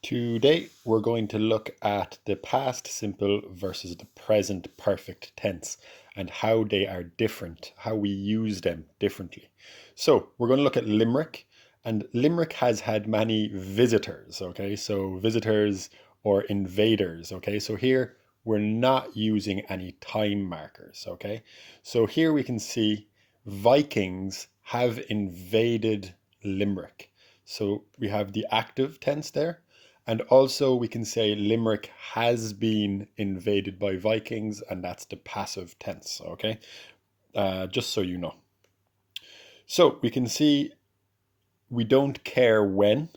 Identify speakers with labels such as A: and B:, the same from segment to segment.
A: Today we're going to look at the past simple versus the present perfect tense and how they are different, how we use them differently. So we're going to look at Limerick, and Limerick has had many visitors, okay? So visitors or invaders, okay? So here we're not using any time markers, okay? So here we can see Vikings have invaded Limerick. So we have the active tense there. And also we can say Limerick has been invaded by Vikings, and that's the passive tense, okay? Just so you know. So we can see we don't care when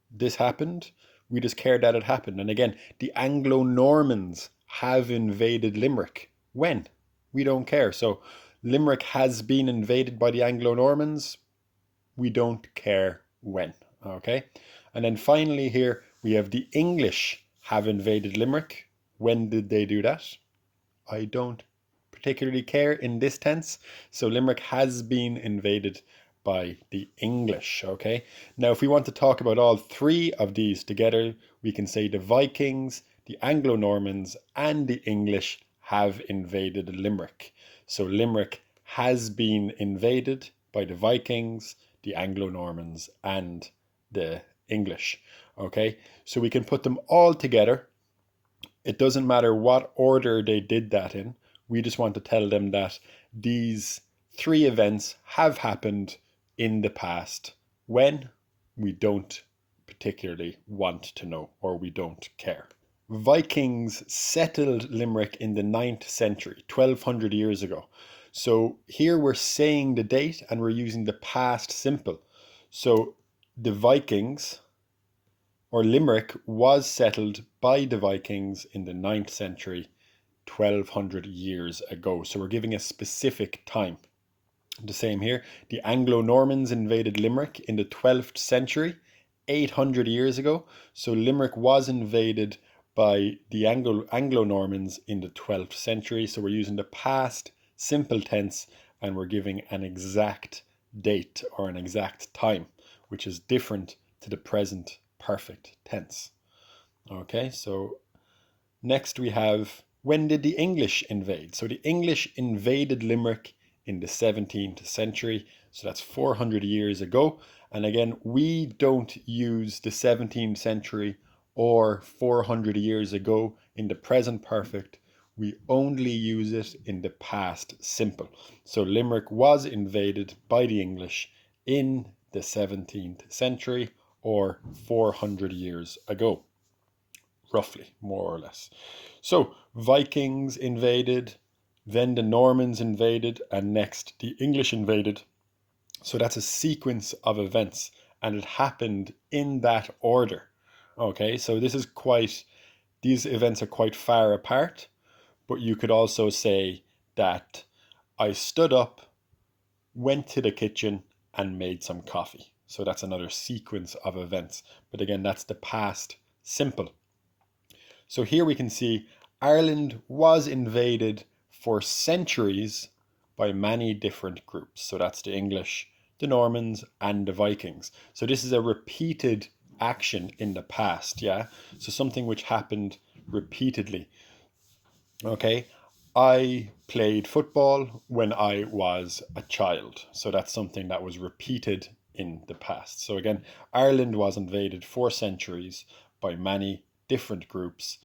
A: this happened, we just care that it happened. And again, the Anglo-Normans have invaded Limerick. When? We don't care. So Limerick has been invaded by the Anglo-Normans. We don't care when, okay? And then finally here, we have the English have invaded Limerick. When did they do that? I don't particularly care in this tense. So Limerick has been invaded by the English, okay? Now, if we want to talk about all three of these together, we can say the Vikings, the Anglo-Normans, and the English have invaded Limerick. So Limerick has been invaded by the Vikings, the Anglo-Normans, and the English, okay? So we can put them all together. It doesn't matter what order they did that in. We just want to tell them that these three events have happened in the past. When? We don't particularly want to know, or we don't care. Vikings settled Limerick in the 9th century, 1200 years ago. So here we're saying the date and we're using the past simple. So the Vikings, or Limerick, was settled by the Vikings in the 9th century, 1200 years ago. So we're giving a specific time. The same here. The Anglo-Normans invaded Limerick in the 12th century, 800 years ago. So Limerick was invaded by the Anglo-Normans in the 12th century. So we're using the past simple tense and we're giving an exact date or an exact time, which is different to the present perfect tense. Okay, so next we have, when did the English invade? So the English invaded Limerick in the 17th century. So that's 400 years ago. And again, we don't use the 17th century or 400 years ago in the present perfect. We only use it in the past simple. So Limerick was invaded by the English in the 17th century or 400 years ago, roughly, more or less. So Vikings invaded, then the Normans invaded, and next the English invaded. So that's a sequence of events, and it happened in that order. Okay, so these events are quite far apart, but you could also say that I stood up, went to the kitchen, and made some coffee. So that's another sequence of events. But again, that's the past simple. So here we can see Ireland was invaded for centuries by many different groups. So that's the English, the Normans, and the Vikings. So this is a repeated action in the past, yeah? So something which happened repeatedly. Okay, I played football when I was a child. So that's something that was repeated in the past. So again, Ireland was invaded for centuries by many different groups.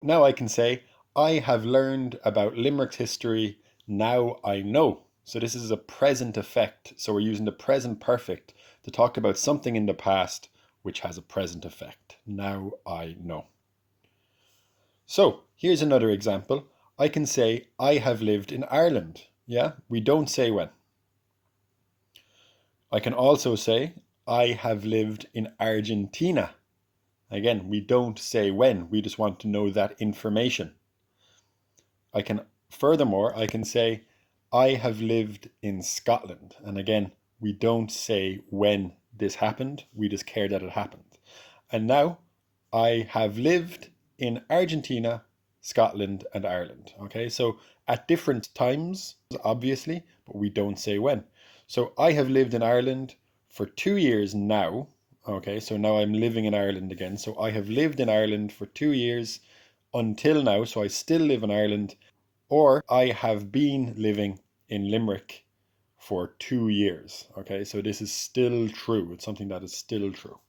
A: Now I can say, I have learned about Limerick's history, now I know. So this is a present effect. So we're using the present perfect to talk about something in the past which has a present effect. Now I know. So here's another example. I can say, I have lived in Ireland. Yeah, we don't say when. I can also say, I have lived in Argentina. Again, we don't say when, we just want to know that information. Furthermore, I can say, I have lived in Scotland. And again, we don't say when this happened, we just care that it happened. And now, I have lived in Argentina, Scotland, and Ireland. Okay, so at different times, obviously, but we don't say when. So I have lived in Ireland for 2 years now. Okay, so now I'm living in Ireland again. So I have lived in Ireland for 2 years until now. So I still live in Ireland, or I have been living in Limerick for 2 years. Okay, so this is still true. It's something that is still true.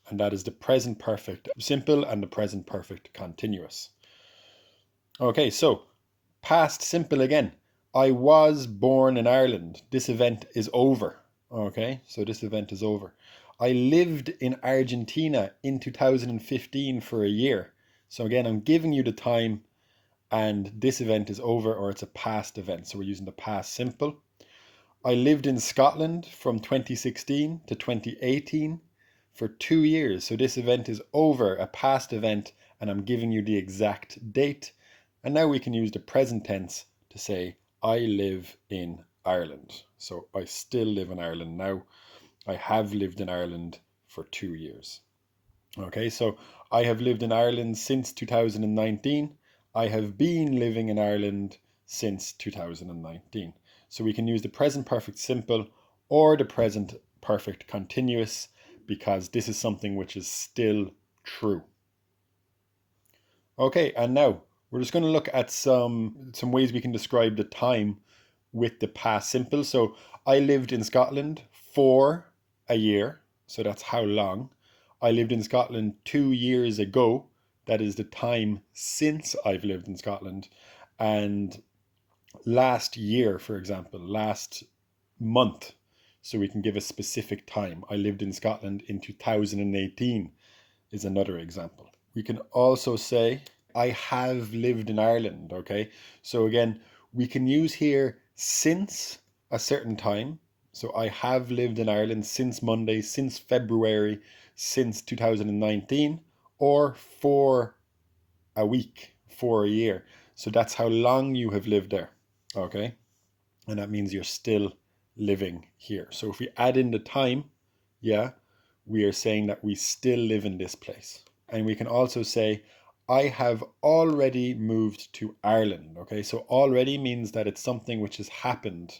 A: And that is the present perfect simple and the present perfect continuous. Okay, so past simple again. I was born in Ireland. This event is over. Okay, so this event is over. I lived in Argentina in 2015 for a year. So again, I'm giving you the time and this event is over, or it's a past event. So we're using the past simple. I lived in Scotland from 2016 to 2018 for 2 years. So this event is over, a past event, and I'm giving you the exact date. And now we can use the present tense to say, I live in Ireland. So I still live in Ireland now. I have lived in Ireland for 2 years. Okay, so I have lived in Ireland since 2019. I have been living in Ireland since 2019. So we can use the present perfect simple or the present perfect continuous because this is something which is still true. Okay, and now we're just going to look at some ways we can describe the time with the past simple. So I lived in Scotland for a year. So that's how long. I lived in Scotland 2 years ago. That is the time since I've lived in Scotland. And last year, for example, last month. So we can give a specific time. I lived in Scotland in 2018 is another example. We can also say, I have lived in Ireland, okay? So again, we can use here since a certain time. So I have lived in Ireland since Monday, since February, since 2019, or for a week, for a year. So that's how long you have lived there, okay? And that means you're still living here. So if we add in the time, yeah, we are saying that we still live in this place. And we can also say, I have already moved to Ireland. Okay, so already means that it's something which has happened.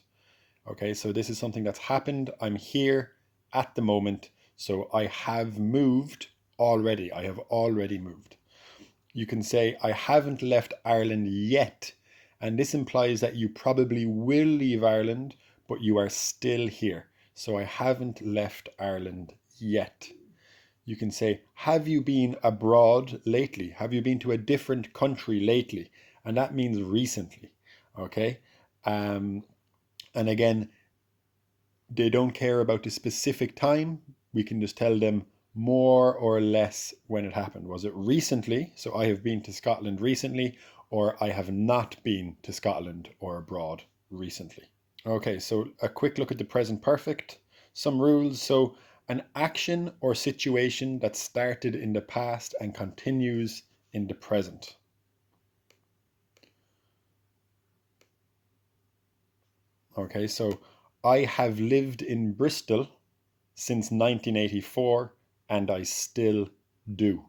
A: Okay, so this is something that's happened. I'm here at the moment. So I have moved already. I have already moved. You can say, I haven't left Ireland yet. And this implies that you probably will leave Ireland, but you are still here. So I haven't left Ireland yet. You can say, have you been abroad lately? Have you been to a different country lately? And that means recently. Okay. And again, they don't care about the specific time. We can just tell them more or less when it happened. Was it recently? So I have been to Scotland recently, or I have not been to Scotland or abroad recently. Okay, so a quick look at the present perfect. Some rules. So an action or situation that started in the past and continues in the present. Okay, so I have lived in Bristol since 1984 and I still do.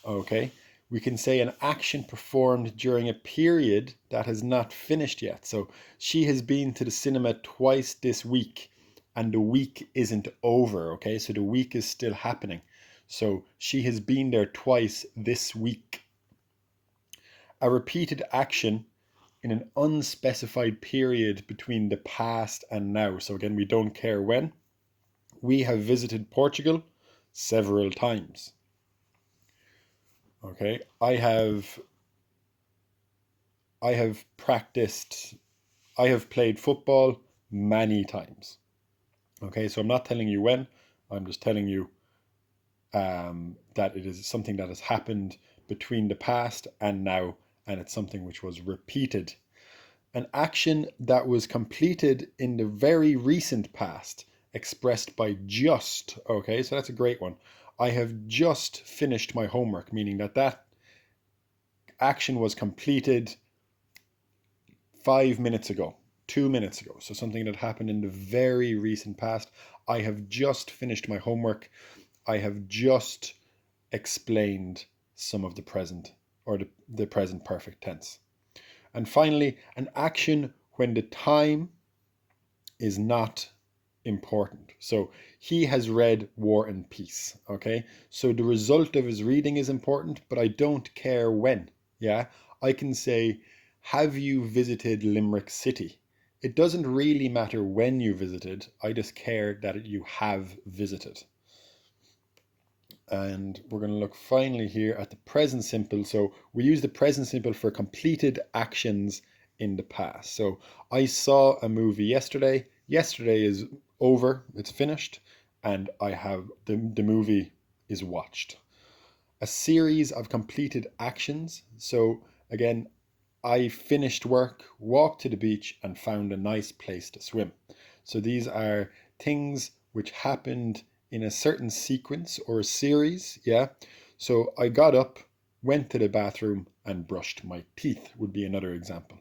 A: Okay, we can say an action performed during a period that has not finished yet. So she has been to the cinema twice this week and the week isn't over. Okay, so the week is still happening. So she has been there twice this week. A repeated action in an unspecified period between the past and now. So again, we don't care when. We have visited Portugal several times. Okay, I have practiced, I have played football many times. Okay, so I'm not telling you when, I'm just telling you that it is something that has happened between the past and now, and it's something which was repeated. An action that was completed in the very recent past, expressed by just. Okay, so that's a great one. I have just finished my homework, meaning that that action was completed 5 minutes ago, 2 minutes ago. So something that happened in the very recent past. I have just finished my homework. I have just explained some of the present or the present perfect tense. And finally, an action when the time is not important. So he has read War and Peace. Okay, so the result of his reading is important, but I don't care when. Yeah, I can say, have you visited Limerick City? It doesn't really matter when you visited, I just care that you have visited. And we're going to look finally here at the present simple. So we use the present simple for completed actions in the past. So I saw a movie yesterday. Yesterday is over, it's finished, and I have the movie is watched. A series of completed actions. So again, I finished work, walked to the beach, and found a nice place to swim. So these are things which happened in a certain sequence or a series. Yeah. So I got up, went to the bathroom, and brushed my teeth, would be another example.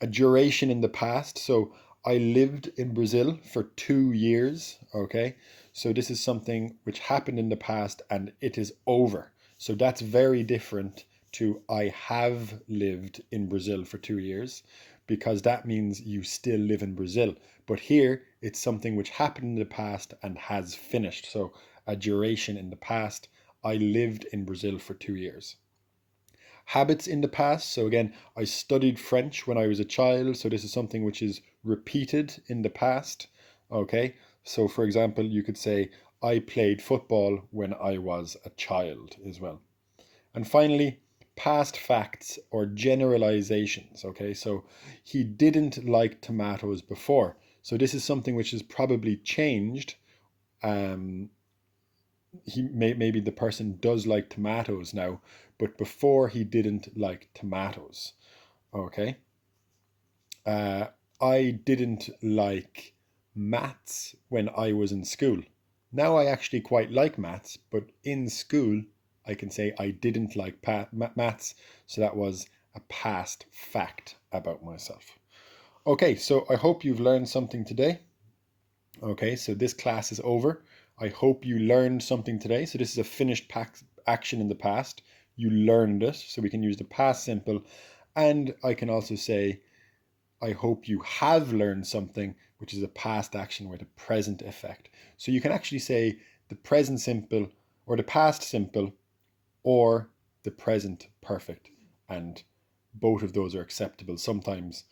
A: A duration in the past. So I lived in Brazil for 2 years. Okay. So this is something which happened in the past and it is over. So that's very different to I have lived in Brazil for 2 years, because that means you still live in Brazil. But here it's something which happened in the past and has finished. So a duration in the past. I lived in Brazil for 2 years. Habits in the past. So again, I studied French when I was a child. So this is something which is repeated in the past. Okay. So for example, you could say, I played football when I was a child as well. And finally, past facts or generalizations. Okay, so he didn't like tomatoes before. So this is something which has probably changed. Um, maybe the person does like tomatoes now, but before he didn't like tomatoes. Okay, uh, I didn't like maths when I was in school. Now I actually quite like maths, but in school I can say I didn't like maths, so that was a past fact about myself. Okay, so I hope you've learned something today. Okay, so this class is over. I hope you learned something today. So this is a finished action in the past. You learned it, so we can use the past simple. And I can also say, I hope you have learned something, which is a past action with a present effect. So you can actually say the present simple or the past simple or the present perfect. And both of those are acceptable sometimes,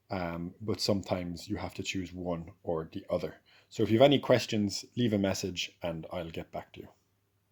A: but sometimes you have to choose one or the other. So if you have any questions, leave a message and I'll get back to you.